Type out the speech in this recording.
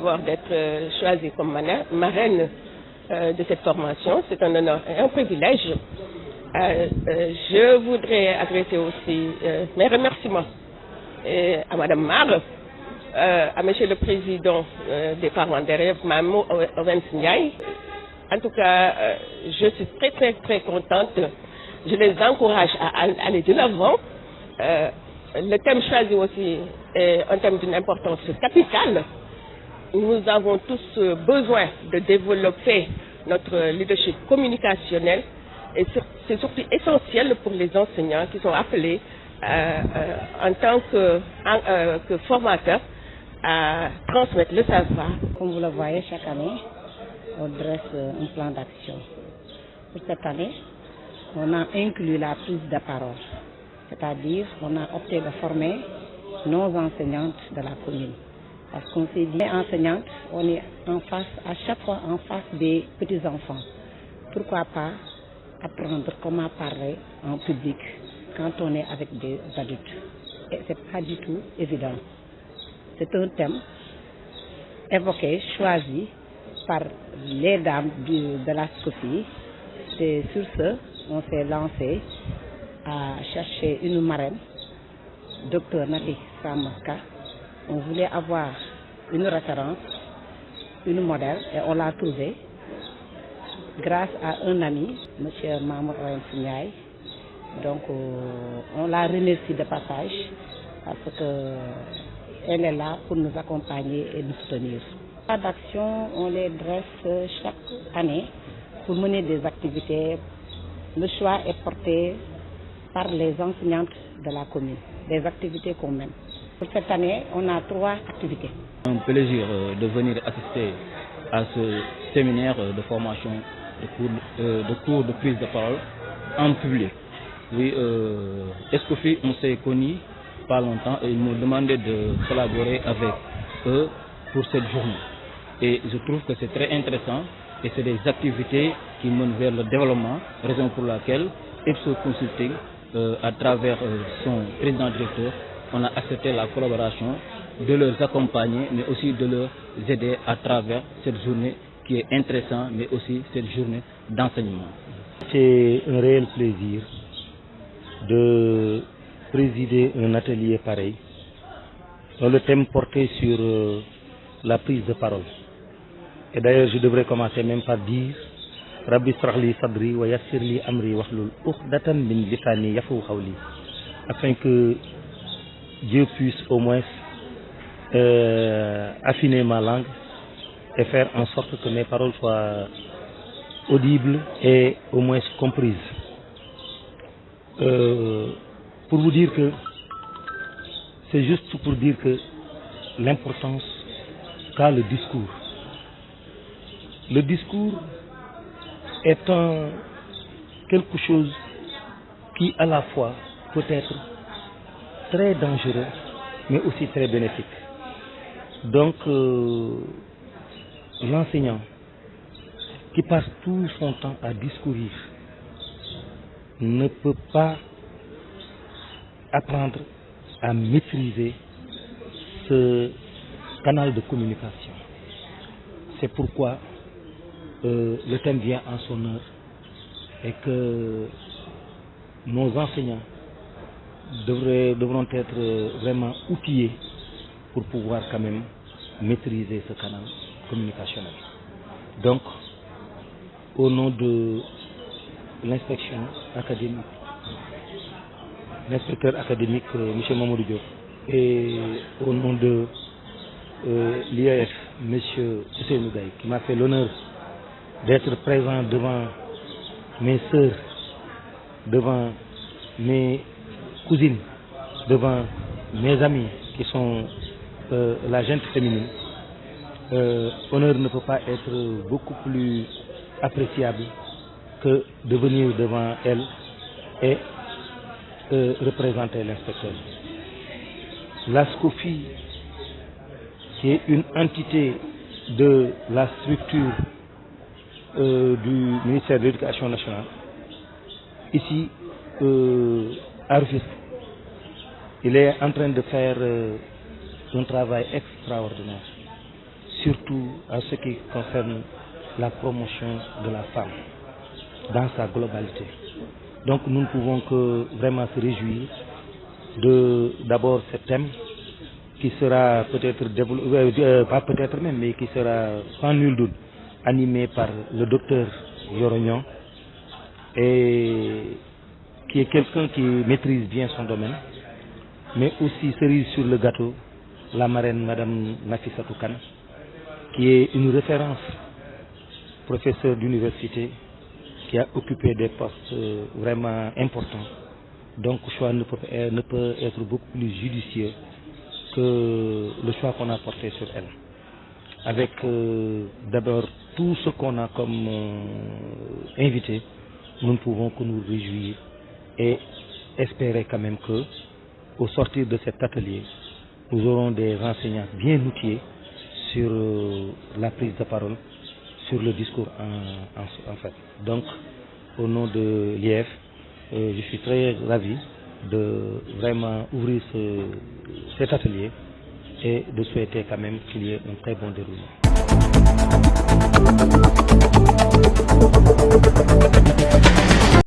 d'abord d'être choisie comme marraine de cette formation. C'est un honneur et un privilège. Je voudrais adresser aussi mes remerciements à Madame Mar, à Monsieur le Président des parents d'élèves, Mamo Owens Ndiaye. En tout cas, je suis très contente. Je les encourage à aller de l'avant. Le thème choisi aussi est un thème d'une importance capitale. Nous avons tous besoin de développer notre leadership communicationnel et c'est surtout essentiel pour les enseignants qui sont appelés en tant que formateurs à transmettre le savoir. Comme vous le voyez, chaque année, on dresse un plan d'action. Pour cette année, on a inclus la prise de parole, c'est-à-dire on a opté de former nos enseignantes de la commune. Parce qu'on s'est dit, enseignantes, on est à chaque fois en face des petits-enfants. Pourquoi pas apprendre comment parler en public quand on est avec des adultes. Et ce n'est pas du tout évident. C'est un thème évoqué, choisi par les dames de la SCOFI. C'est sur ce on s'est lancé à chercher une marraine, Dr Nati Samaka. On voulait avoir une référence, une modèle, et on l'a trouvée grâce à un ami, M. Mamo Owens Ndiaye. Donc on la remercie de passage parce qu'elle est là pour nous accompagner et nous soutenir. Les d'actions, on les dresse chaque année pour mener des activités. Le choix est porté par les enseignantes de la commune, des activités qu'on mène. Pour cette année, on a 3 activités. C'est un plaisir de venir assister à ce séminaire de formation de cours de prise de parole en public. Oui, Escofi, on s'est connus pas longtemps et ils m'ont demandé de collaborer avec eux pour cette journée. Et je trouve que c'est très intéressant et c'est des activités qui mènent vers le développement, raison pour laquelle Ipsos Consulting, à travers son président-directeur, on a accepté la collaboration, de les accompagner, mais aussi de les aider à travers cette journée qui est intéressante, mais aussi cette journée d'enseignement. C'est un réel plaisir de présider un atelier pareil, dont le thème portait sur la prise de parole. Et d'ailleurs, je devrais commencer même par dire Rabbi Shrah li sadri wa yassir li amri wahlul uqdatan min lisani yafqahu qawli, afin que Dieu puisse au moins affiner ma langue et faire en sorte que mes paroles soient audibles et au moins comprises. Pour vous dire que c'est juste pour dire que l'importance qu'a le discours. Le discours est quelque chose qui à la fois peut être très dangereux mais aussi très bénéfique. Donc l'enseignant qui passe tout son temps à discourir ne peut pas apprendre à maîtriser ce canal de communication. C'est pourquoi le thème vient en son heure et que nos enseignants devront être vraiment outillés pour pouvoir quand même maîtriser ce canal communicationnel. Donc, au nom de l'inspection académique, l'inspecteur académique M. Mamadou Diop, et au nom de l'IAF, M. Ousseynou Gaye, qui m'a fait l'honneur d'être présent devant mes sœurs, devant mes cousines, devant mes amis qui sont la gente féminine. Honneur ne peut pas être beaucoup plus appréciable que de venir devant elle et représenter l'inspecteur. La SCOFI, qui est une entité de la structure du ministère de l'Éducation nationale, ici à Rufisque, il est en train de faire un travail extraordinaire surtout en ce qui concerne la promotion de la femme dans sa globalité. Donc nous ne pouvons que vraiment se réjouir d'abord ce thème qui sera peut-être pas peut-être même, mais qui sera sans nul doute animé par le docteur Yorognon, et qui est quelqu'un qui maîtrise bien son domaine, mais aussi cerise sur le gâteau, la marraine Madame Nafissatou Kane, qui est une référence, professeur d'université, qui a occupé des postes vraiment importants. Donc le choix ne peut être beaucoup plus judicieux que le choix qu'on a porté sur elle. Avec d'abord tout ce qu'on a comme invité, nous ne pouvons que nous réjouir et espérer quand même que, au sortir de cet atelier, nous aurons des enseignants bien outillés sur la prise de parole, sur le discours en fait. Donc, au nom de l'IEF, je suis très ravi de vraiment ouvrir cet atelier et de souhaiter quand même qu'il y ait un très bon déroulement.